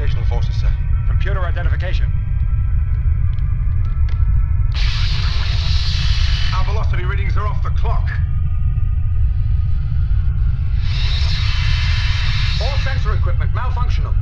gravitational forces, sir. Computer identification. Our velocity readings are off the clock. All sensor equipment malfunctional.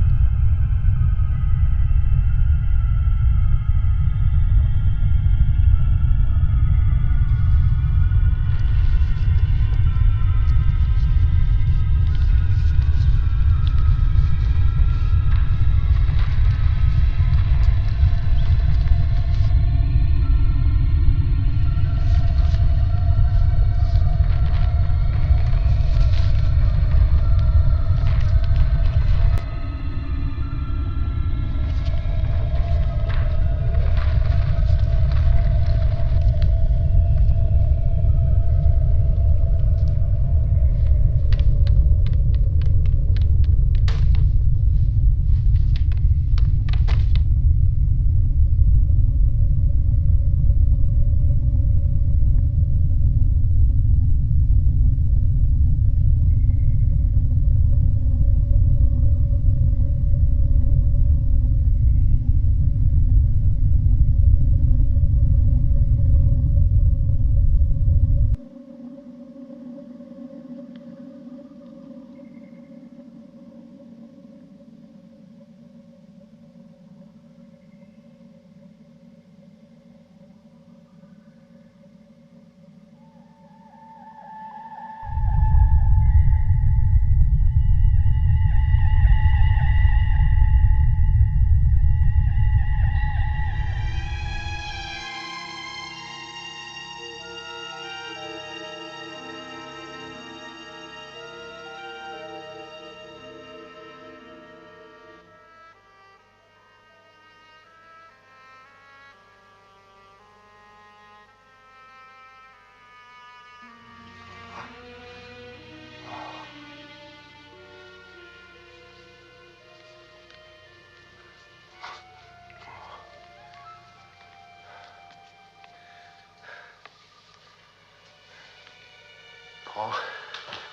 Paul,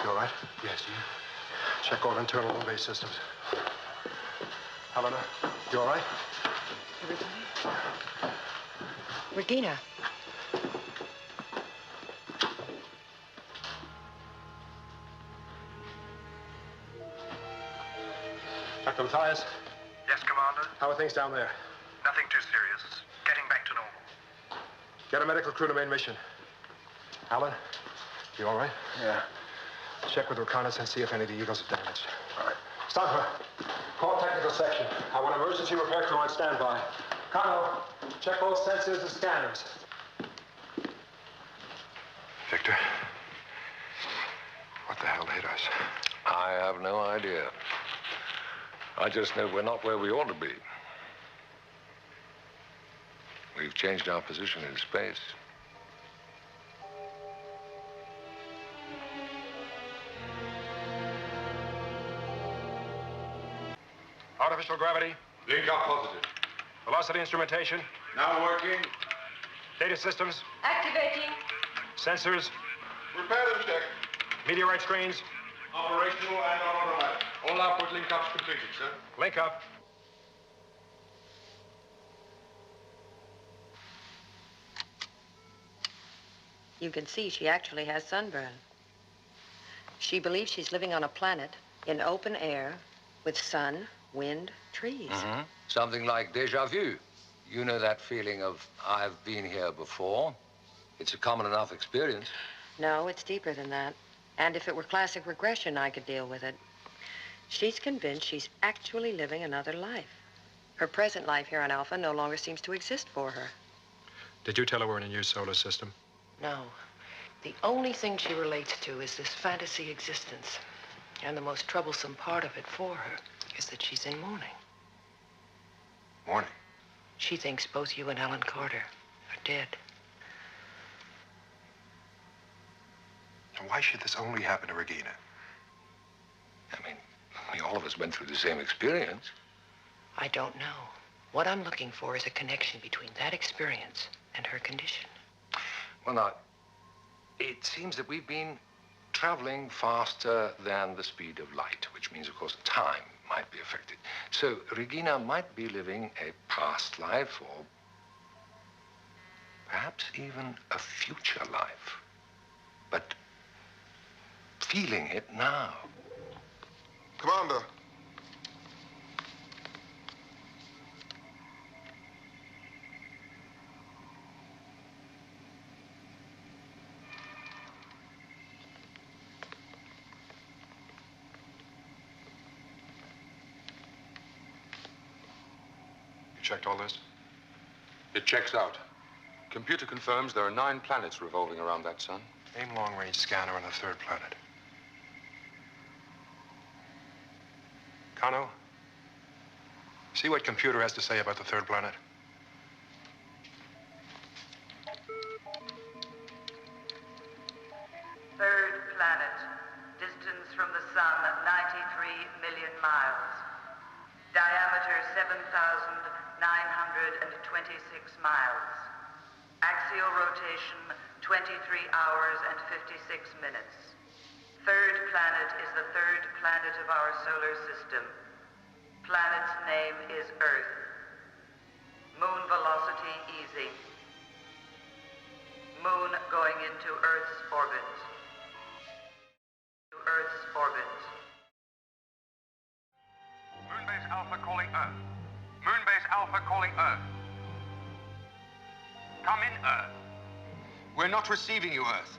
you all right? Yes, you? Check all internal and-base systems. Helena, you all right? Everybody? Regina. Dr. Matthias, Yes, Commander? how are things down there? Nothing too serious. Getting back to normal. Get a medical crew to main mission. Alan, you all right? Yeah. Check with reconnaissance, see if any of the Eagles are damaged. All right. Stanford, call technical section. I want emergency repair crew on standby. Connell, check all sensors and scanners. Victor, what the hell hit us? I have no idea. I just know we're not where we ought to be. We've changed our position in space. Artificial gravity. Link up positive. Velocity instrumentation. Now working. Data systems. Activating. Sensors. Repair them check. Meteorite screens. Operational and automatic. All output link ups completed, sir. Link up. You can see she actually has sunburn. She believes she's living on a planet in open air with sun, wind, trees. Mm-hmm. Something like deja vu. You know that feeling of, I've been here before. It's a common enough experience. No, it's deeper than that. And if it were classic regression, I could deal with it. She's convinced she's actually living another life. Her present life here on Alpha no longer seems to exist for her. Did you tell her we're in a new solar system? No. The only thing she relates to is this fantasy existence. And the most troublesome part of it for her is that she's in mourning. Morning. She thinks both you and Alan Carter are dead. And why should this only happen to Regina? I mean, we all of us went through the same experience. I don't know. What I'm looking for is a connection between that experience and her condition. Well, now, it seems that we've been traveling faster than the speed of light, which means, of course, time might be affected. So Regina might be living a past life or perhaps even a future life, but feeling it now. Commander. You checked all this? It checks out. Computer confirms there are 9 planets revolving around that sun. Aim long-range scanner on the 3rd planet. Kano, see what computer has to say about the 3rd planet. Third planet. Distance from the sun, 93 million miles. Diameter, 7,926 miles. Axial rotation, 23 hours and 56 minutes. Third planet is the 3rd planet of our solar system. Planet's name is Earth. Moon velocity easy. Moon going into Earth's orbit. To Earth's orbit. Moonbase Alpha calling Earth. Moonbase Alpha calling Earth. Come in, Earth. We're not receiving you, Earth.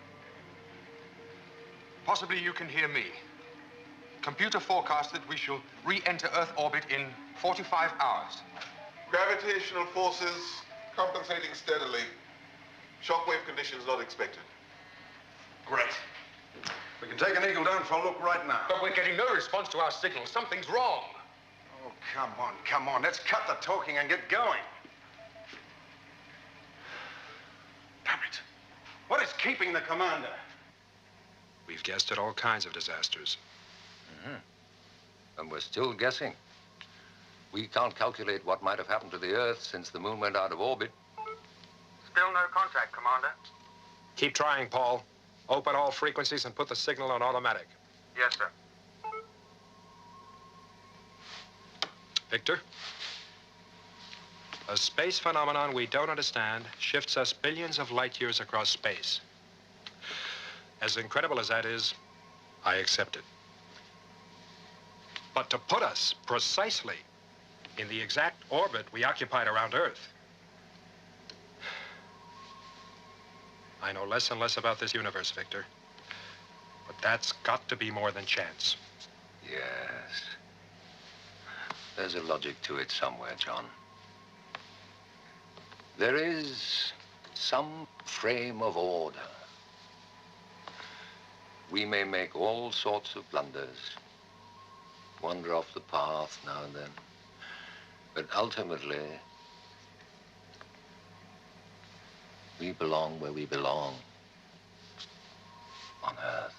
Possibly you can hear me. Computer forecasts that we shall re-enter Earth orbit in 45 hours. Gravitational forces compensating steadily. Shockwave conditions not expected. Great. We can take an eagle down for a look right now. But we're getting no response to our signals. Something's wrong. Oh, come on. Let's cut the talking and get going. Damn it. What is keeping the commander? We've guessed at all kinds of disasters. And we're still guessing. We can't calculate what might have happened to the Earth since the moon went out of orbit. Still no contact, Commander. Keep trying, Paul. Open all frequencies and put the signal on automatic. Yes, sir. Victor? A space phenomenon we don't understand shifts us billions of light years across space. As incredible as that is, I accept it. But to put us precisely in the exact orbit we occupied around Earth, I know less and less about this universe, Victor. But that's got to be more than chance. Yes. There's a logic to it somewhere, John. There is some frame of order. We may make all sorts of blunders, wander off the path now and then, but ultimately, we belong where we belong, on Earth.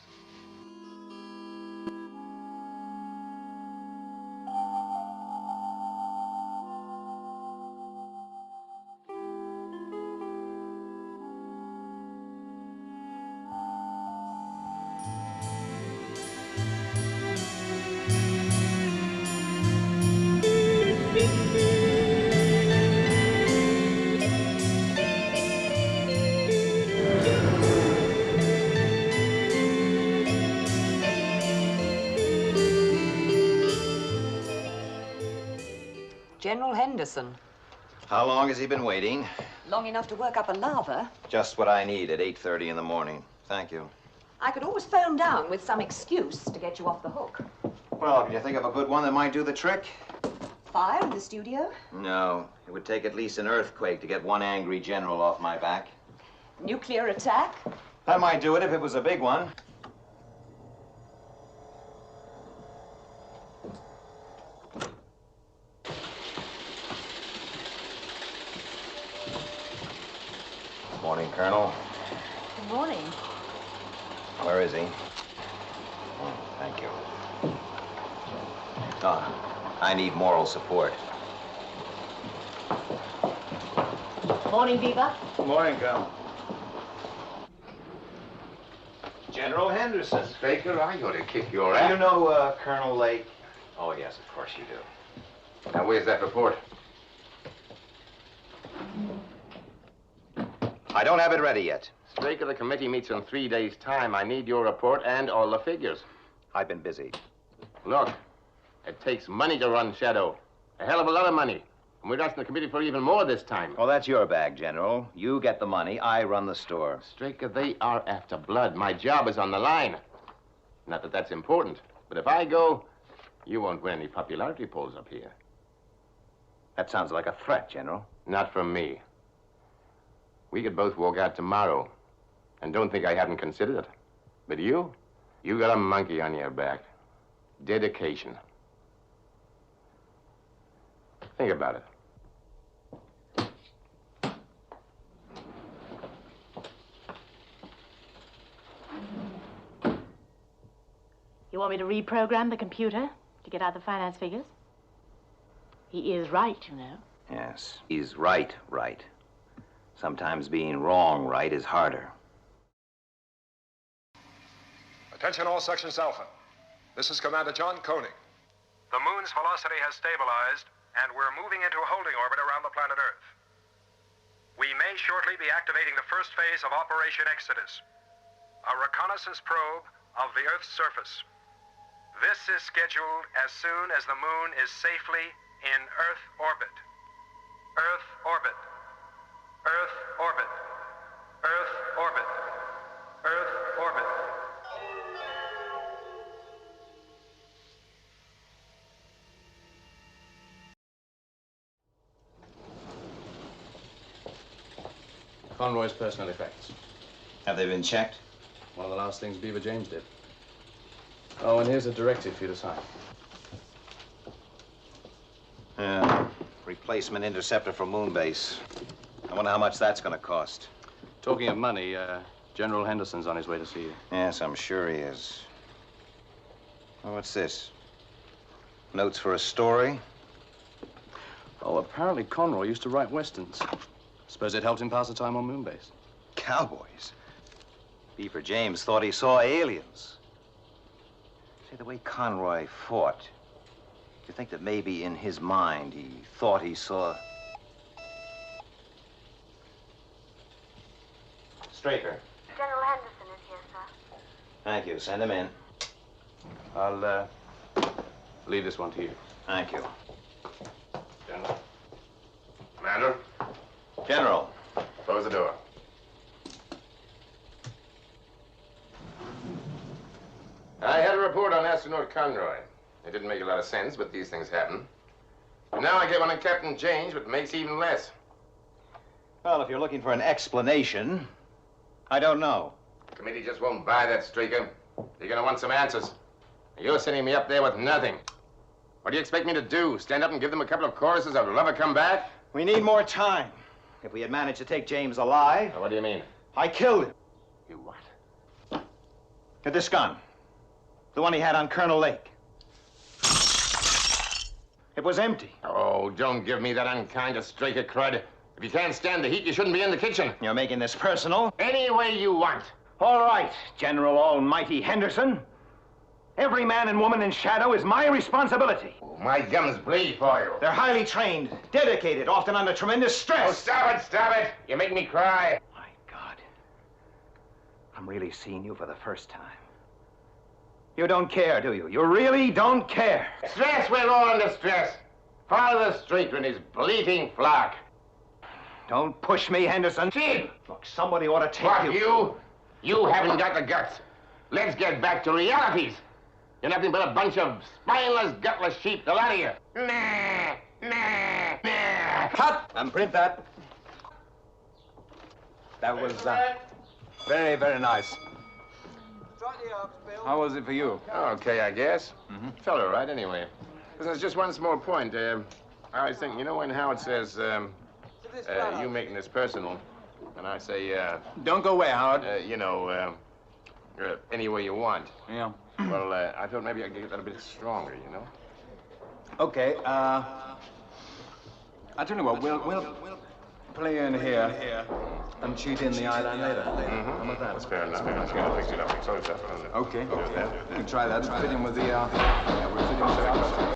General Henderson. How long has he been waiting? Long enough to work up a lava. Just what I need at 8:30 in the morning. Thank you. I could always phone down with some excuse to get you off the hook. Well, can you think of a good one that might do the trick? Fire in the studio? No. It would take at least an earthquake to get one angry general off my back. Nuclear attack? That might do it if it was a big one. Morning, Colonel. Good morning. Where is he? Oh, thank you. I need moral support. Morning, Beaver. Good morning, Colonel. General Henderson. Baker, I ought to kick your Do ass. you know Colonel Lake? Oh, yes, of course you do. Now, where's that report? I don't have it ready yet. Straker, the committee meets in 3 days' time. I need your report and all the figures. I've been busy. Look, it takes money to run Shado. A hell of a lot of money. And we're asking the committee for even more this time. Well, that's your bag, General. You get the money, I run the store. Straker, they are after blood. My job is on the line. Not that that's important, but if I go, you won't win any popularity polls up here. That sounds like a threat, General. Not from me. We could both walk out tomorrow, and don't think I hadn't considered it. But you got a monkey on your back. Dedication. Think about it. You want me to reprogram the computer to get out the finance figures? He is right, you know. Yes, he's right. Sometimes being wrong right is harder. Attention all sections Alpha. This is Commander John Koenig. The moon's velocity has stabilized, and we're moving into a holding orbit around the planet Earth. We may shortly be activating the first phase of Operation Exodus, a reconnaissance probe of the Earth's surface. This is scheduled as soon as the moon is safely in Earth orbit. Earth orbit. Earth orbit. Earth orbit. Earth orbit. Conroy's personal effects. Have they been checked? One of the last things Beaver James did. Oh, and here's a directive for you to sign. Replacement interceptor for Moonbase. I wonder how much that's going to cost. Talking of money, General Henderson's on his way to see you. Yes, I'm sure he is. Oh, what's this? Notes for a story? Oh, apparently Conroy used to write westerns. Suppose it helped him pass the time on Moonbase. Cowboys? Beaver James thought he saw aliens. Say, the way Conroy fought, you think that maybe in his mind he thought he saw... Straker. General Henderson is here, sir. Thank you. Send him in. I'll, leave this one to you. Thank you. General. Commander. General. Close the door. I had a report on astronaut Conroy. It didn't make a lot of sense, but these things happen. And now I get one on Captain James, but makes even less. Well, if you're looking for an explanation, I don't know. The committee just won't buy that, Straker. You're gonna want some answers. You're sending me up there with nothing. What do you expect me to do? Stand up and give them a couple of choruses of Love Her Come Back? We need more time. If we had managed to take James alive... Now, what do you mean? I killed him. You what? With this gun. The one he had on Colonel Lake. It was empty. Oh, don't give me that unkind of Straker crud. If you can't stand the heat, you shouldn't be in the kitchen. You're making this personal? Any way you want. All right, General Almighty Henderson. Every man and woman in Shado is my responsibility. Oh, my gums bleed for you. They're highly trained, dedicated, often under tremendous stress. Oh, stop it. You make me cry. My God. I'm really seeing you for the first time. You don't care, do you? You really don't care. Stress, we're all under stress. Follow the Straker and his bleating flock. Don't push me, Henderson. Chief! Look, somebody ought to take What, you. You haven't got the guts. Let's get back to realities. You're nothing but a bunch of spineless, gutless sheep, the lot of you. Nah. Cut! And print that. That was very, very nice. How was it for you? Okay, I guess. Felt all right, anyway. There's just one small point. I was thinking, you know when Howard says, you making this personal, and I say, Don't go away, Howard. Any way you want. Yeah. Well, I thought maybe I could get that a bit stronger, you know? Okay, I'll tell you what, we'll play in here. and cheat in the island later. Mm-hmm. How about that? That's fair enough. That's going to fix it up closer. Okay. We can try that. Fit in with the, yeah, we'll fit in with the outfit.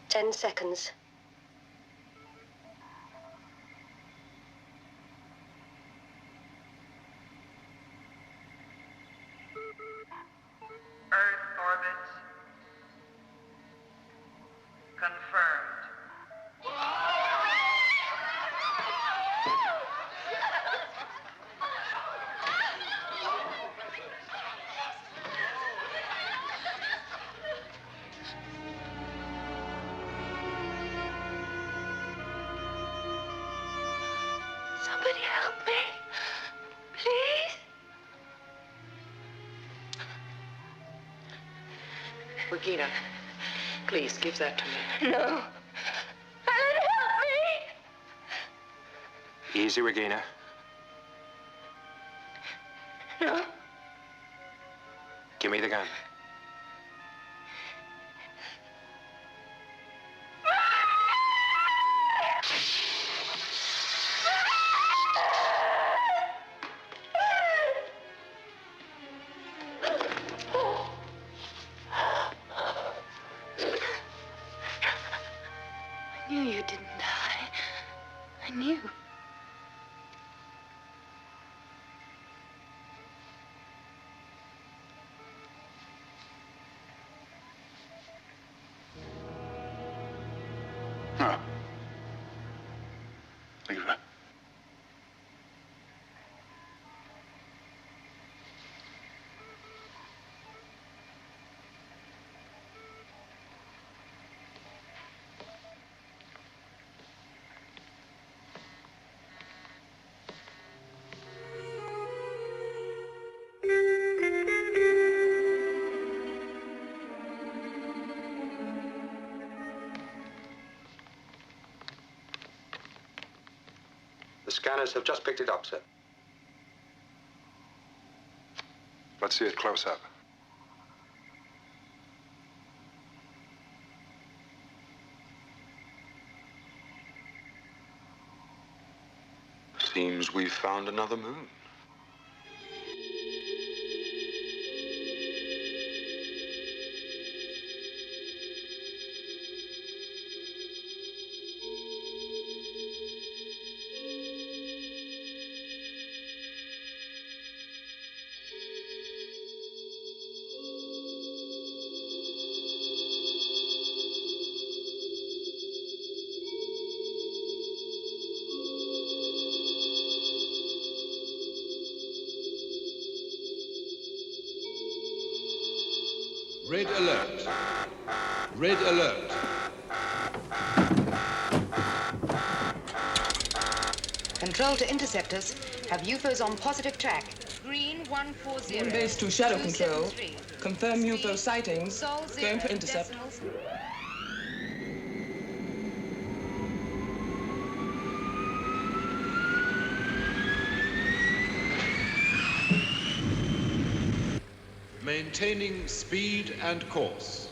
Ten seconds. Earth orbit confirmed. Somebody help me. Please. Regina, please give that to me. No. Alan, help me. Easy, Regina. No. Give me the gun. I knew you didn't die. I knew. No. Leave her. The scanners have just picked it up, sir. Let's see it close up. Seems we've found another moon. Red alert. Red alert. Control to interceptors. Have UFOs on positive track. Green 140. Moon base to Shadow control. Confirm UFO sightings. Going for intercept. Maintaining speed and course.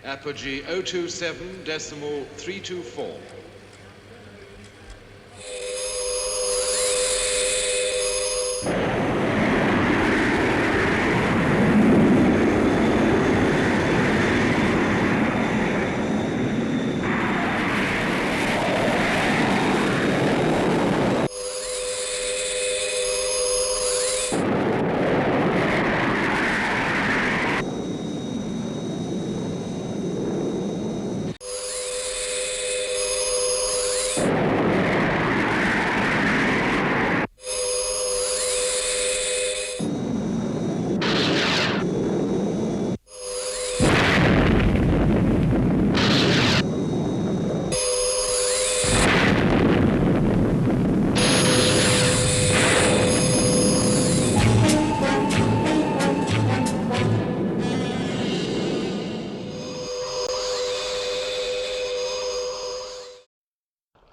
Apogee 027.324.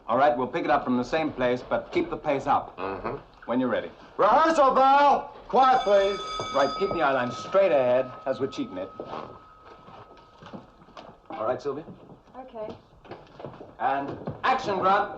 All right, we'll pick it up from the same place, but keep the pace up. Mm-hmm. When you're ready. Rehearsal bell! Quiet, please. Right, keep the eye line straight ahead as we're cheating it. All right, Sylvia? Okay. And action, Grunt.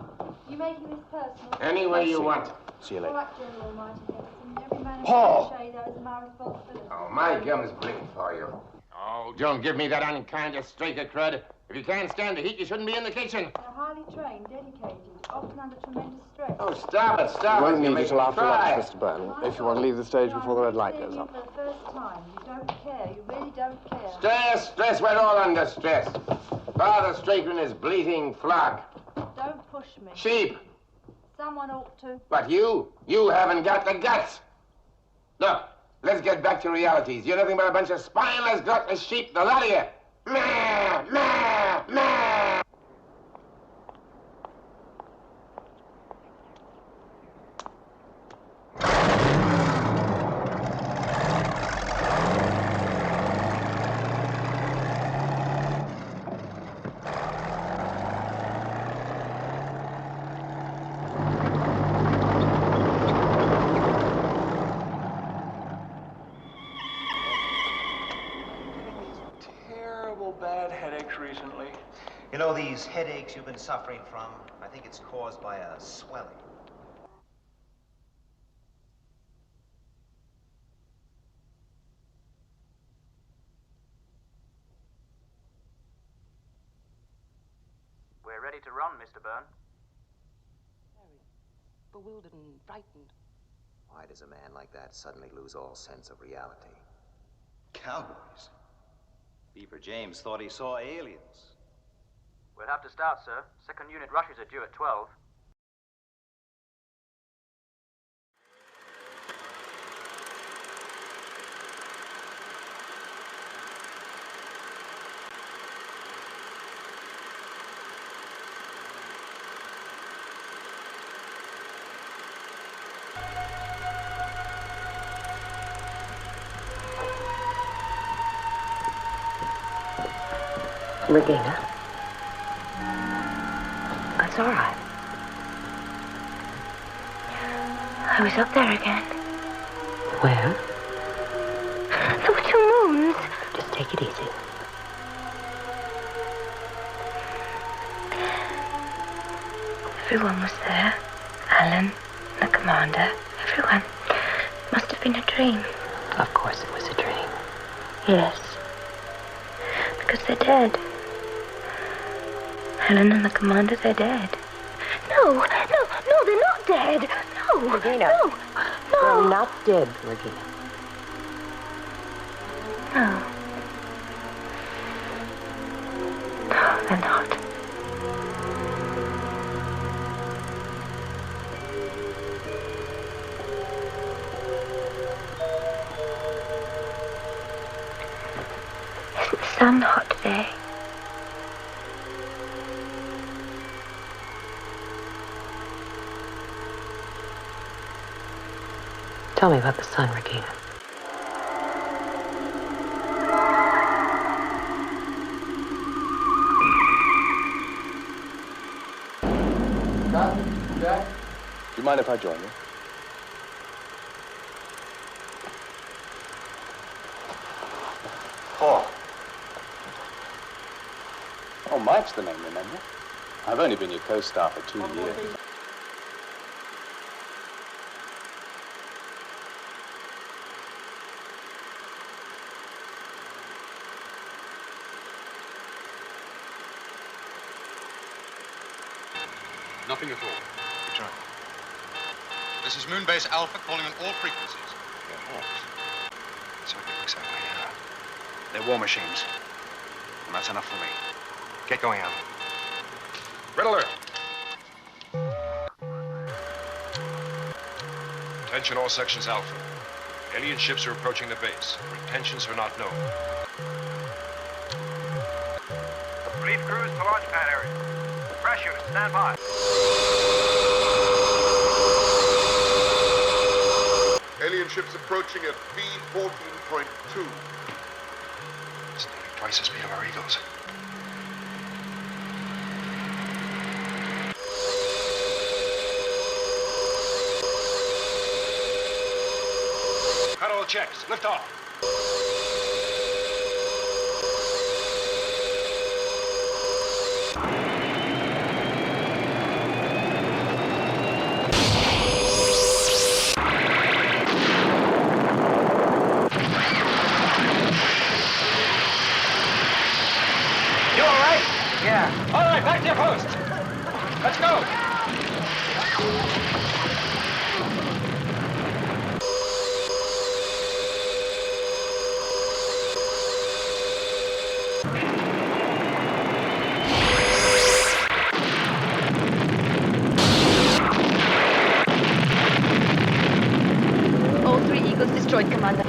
You making this personal? Any way you want. See you All later. right, General Almighty Jefferson. Every man Paul! in Shado is my responsibility. Oh, my gum's bleeding for you. Oh, don't give me that unkind streaker crud. If you can't stand the heat, you shouldn't be in the kitchen. They're highly trained, dedicated, often under tremendous stress. Oh, stop it, stop You it. won't need make it till me after cry. lunch, Mr. Byrne, if you want to leave the stage before the red light goes For up. the first time, you don't care. You really don't care. Stress, we're all under stress. Father straightening his bleating flock. Don't push me. Sheep. Someone ought to. But you haven't got the guts. Look, let's get back to realities. You're nothing but a bunch of spineless, gutless sheep, the lot of you. Meh, meh, meh. Terrible bad headaches recently. You know, these headaches you've been suffering from, I think it's caused by a swelling. We're ready to run, Mr. Byrne. Bewildered and frightened. Why does a man like that suddenly lose all sense of reality? Cowboys. Beaver James thought he saw aliens. We'll have to start, sir. Second unit rushes are due at 12. Regina? That's all right. I was up there again. Where? There were 2 moons. Just take it easy. Everyone was there. Alan, the commander, everyone. Must have been a dream. Of course it was a dream. Yes. Because they're dead. Helen and the commander, they're dead. No, they're not dead. No, Regina. No. They're not dead, Regina. No. No, they're not. sun hot today? Tell me about the sun, Regina. Jack? Do you mind if I join you? Paul. Oh, Mike's the name, remember? I've only been your co-star for 2 years. Nothing at all. Return. This is Moonbase Alpha calling on all frequencies. They're hawks. Certainly looks that way, yeah. They're war machines. And that's enough for me. Get going, Alan. Red alert! Attention all sections Alpha. Alien ships are approaching the base. Intentions are not known. Relief crews to launch pad area. Crash units, stand by. Alien ships approaching at speed 14.2. It's nearly twice the speed of our Eagles. Cut all checks. Lift off. You all right? Yeah. All right, back to your post. Let's go. All 3 Eagles destroyed, Commander.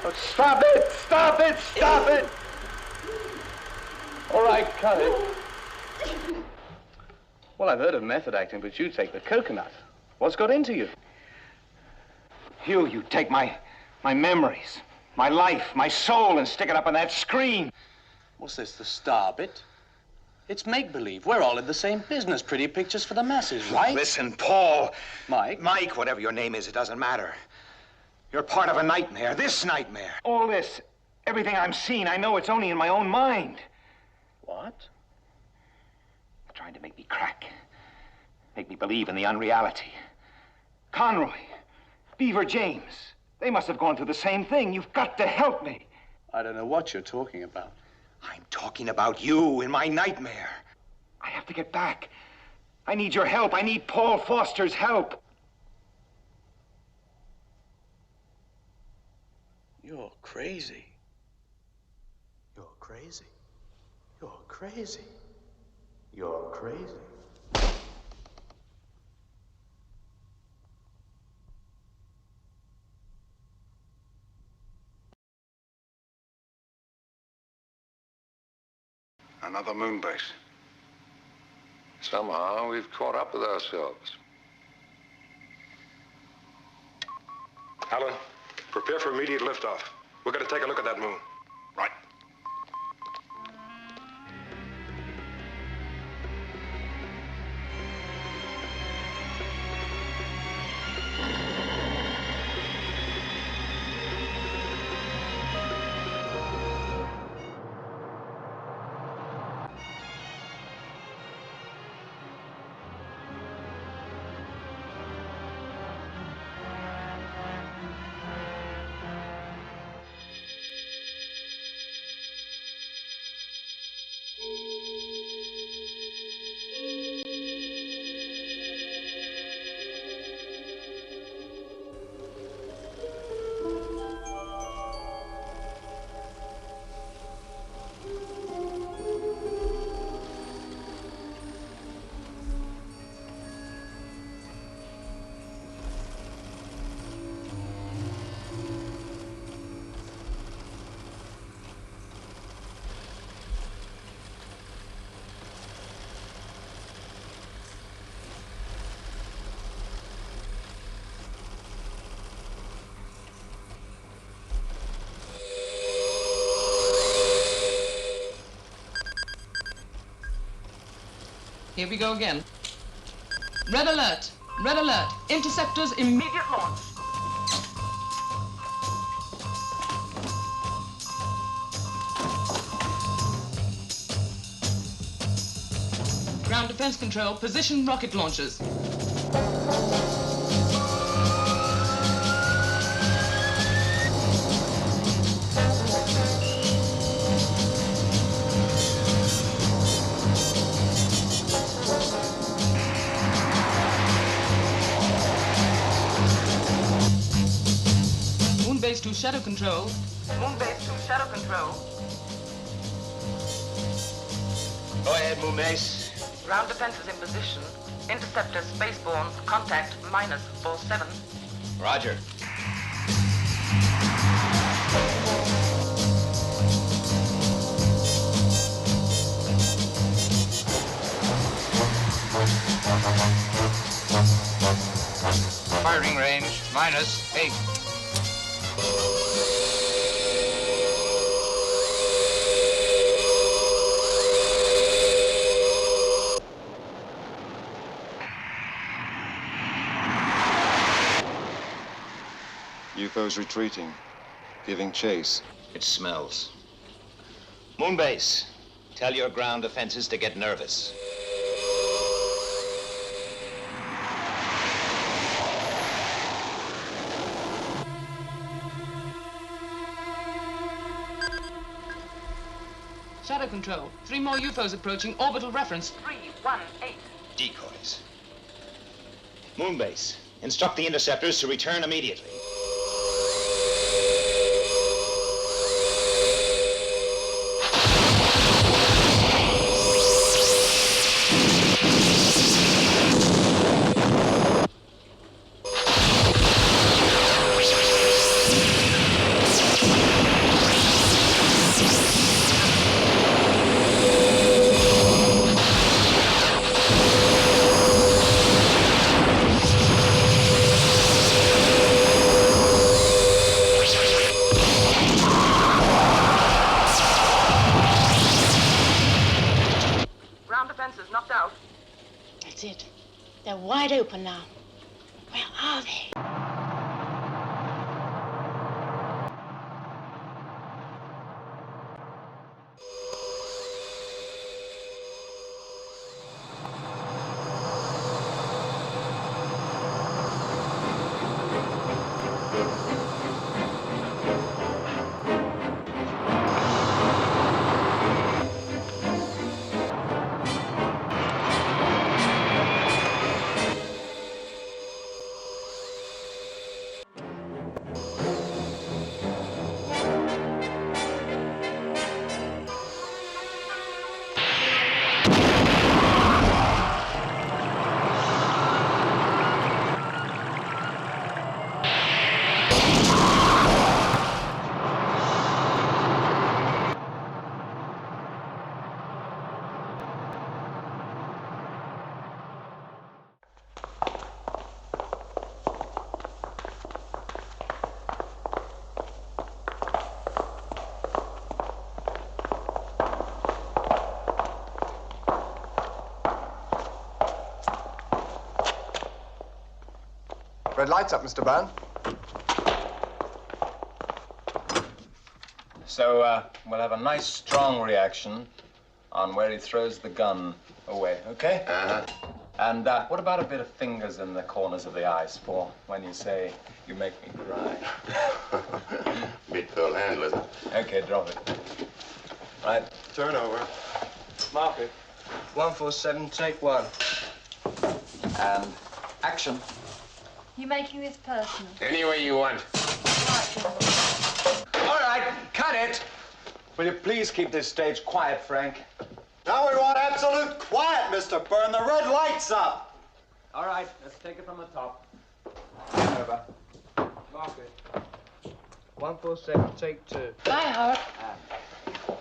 Oh, stop it! Stop it! Stop it! All right, cut it. Well, I've heard of method acting, but you take the coconut. What's got into you? You take my memories, my life, my soul, and stick it up on that screen. What's this, the star bit? It's make-believe. We're all in the same business. Pretty pictures for the masses, right? Listen, Paul. Mike? Mike, whatever your name is, it doesn't matter. You're part of a nightmare, this nightmare. All this, everything I'm seeing, I know it's only in my own mind. What? Trying to make me crack. Make me believe in the unreality. Conroy, Beaver James, they must have gone through the same thing. You've got to help me. I don't know what you're talking about. I'm talking about you in my nightmare. I have to get back. I need your help. I need Paul Foster's help. You're crazy. You're crazy. You're crazy. You're crazy. Another moon base. Somehow we've caught up with ourselves. Alan, prepare for immediate liftoff. We're going to take a look at that moon. Right. Here we go again. Red alert. Red alert. Interceptors immediate launch. Ground defense control, position rocket launchers. Moon base to shadow control. Moon base to shadow control. Go ahead, Moon Base. Ground defenses in position. Interceptor spaceborne. Contact -47. Roger. Firing range -8. UFO's retreating, giving chase. It smells. Moon Base, tell your ground defenses to get nervous. Shadow control. 3 more UFOs approaching orbital reference. 318. Decoys. Moon Base, instruct the interceptors to return immediately. That's it. They're wide open now. Where are they? Red lights up, Mr. Byrne. So, we'll have a nice, strong reaction on where he throws the gun away, okay? Uh-huh. And what about a bit of fingers in the corners of the eyes for when you say, you make me cry? Bit full handle, isn't it? Okay, drop it. Right. Turn over. Mark it. 147, take 1. And action. You making this personal? Any way you want. All right, cut it. Will you please keep this stage quiet, Frank? Now we want absolute quiet, Mr. Byrne. The red light's up. All right, let's take it from the top. Turn over. Mark it. 147, take 2. Bye, Howard.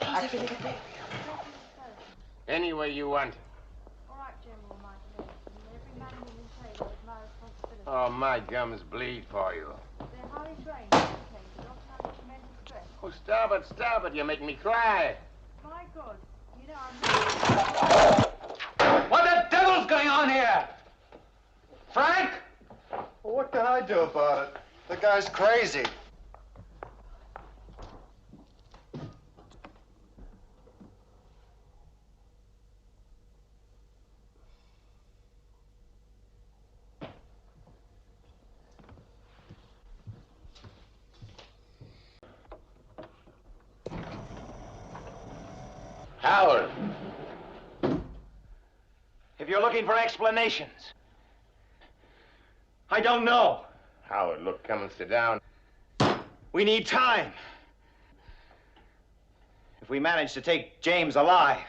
How's everything at Any way you want. All right, General, my friend. Every man in the table is my responsibility. Oh, my gums bleed for you. They're highly trained, educated, often under tremendous stress. Oh, stop it. You make me cry. My God, you know I'm... What the devil? hell's going on here? Frank? Well, what can I do about it? The guy's crazy. Howard. If you're looking for explanations, I don't know. Howard, look, come and sit down. We need time. If we manage to take James alive.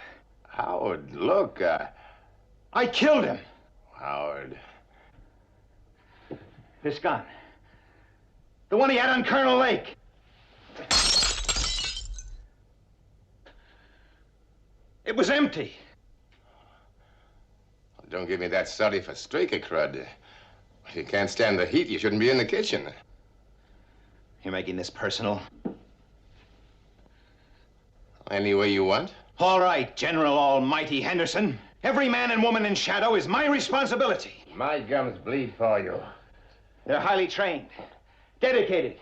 Howard, look, I killed him. Howard. This gun. The one he had on Colonel Lake. It was empty. Don't give me that study for streaker crud. If you can't stand the heat, you shouldn't be in the kitchen. You're making this personal? Any way you want. All right, General Almighty Henderson. Every man and woman in Shado is my responsibility. My gums bleed for you. They're highly trained, dedicated,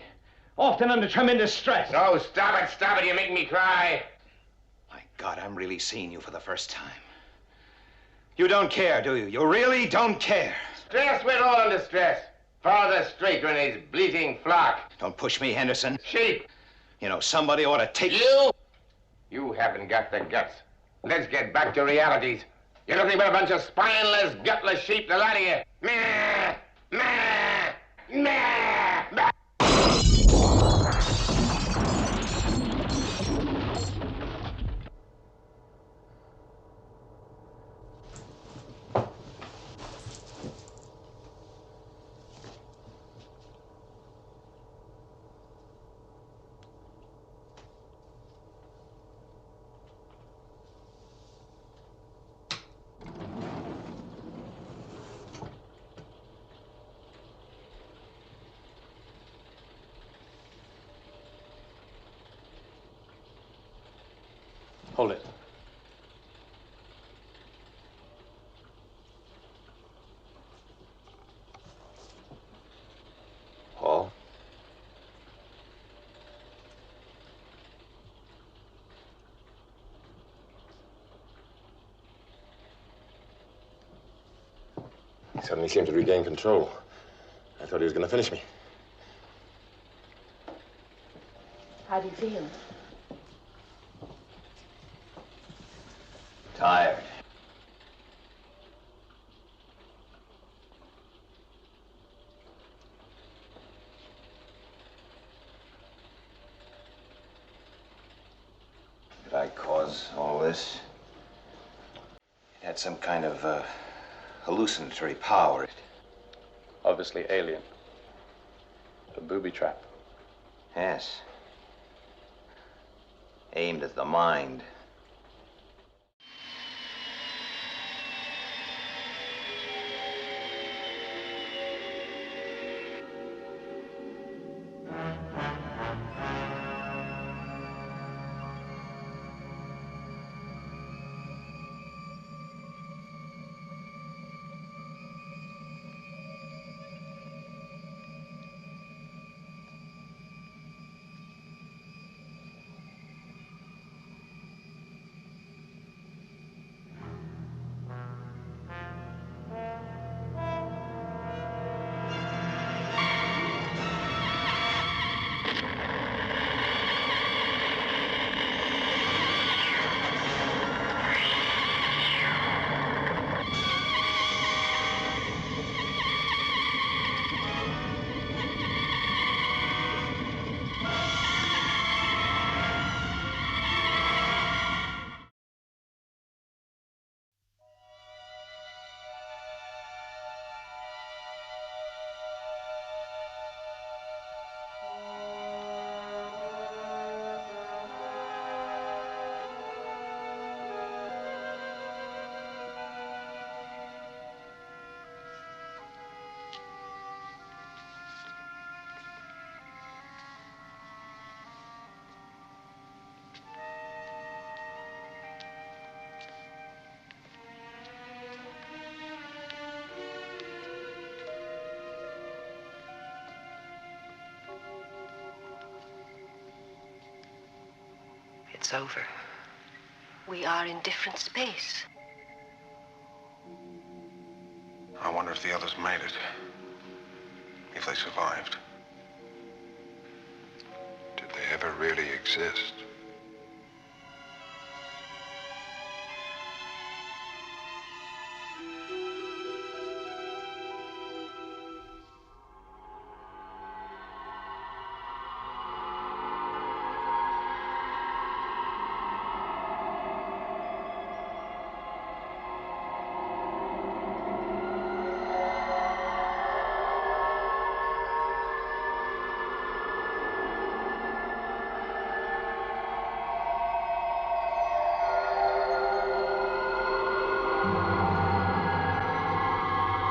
often under tremendous stress. No, stop it, you make me cry. My God, I'm really seeing you for the first time. You don't care, do you? You really don't care. Stress, we're all under stress. Father Straker and his bleating flock. Don't push me, Henderson. Sheep. You know, somebody ought to take... You haven't got the guts. Let's get back to realities. You're nothing but a bunch of spineless, gutless sheep, the lot of you. Meh, meh, meh, meh. Hold it. Paul? He suddenly seemed to regain control. I thought he was going to finish me. How do you feel? Tired. Did I cause all this? It had some kind of hallucinatory power. Obviously alien. A booby trap. Yes. Aimed at the mind. is over. We are in different space. I wonder if the others made it. If they survived. Did they ever really exist?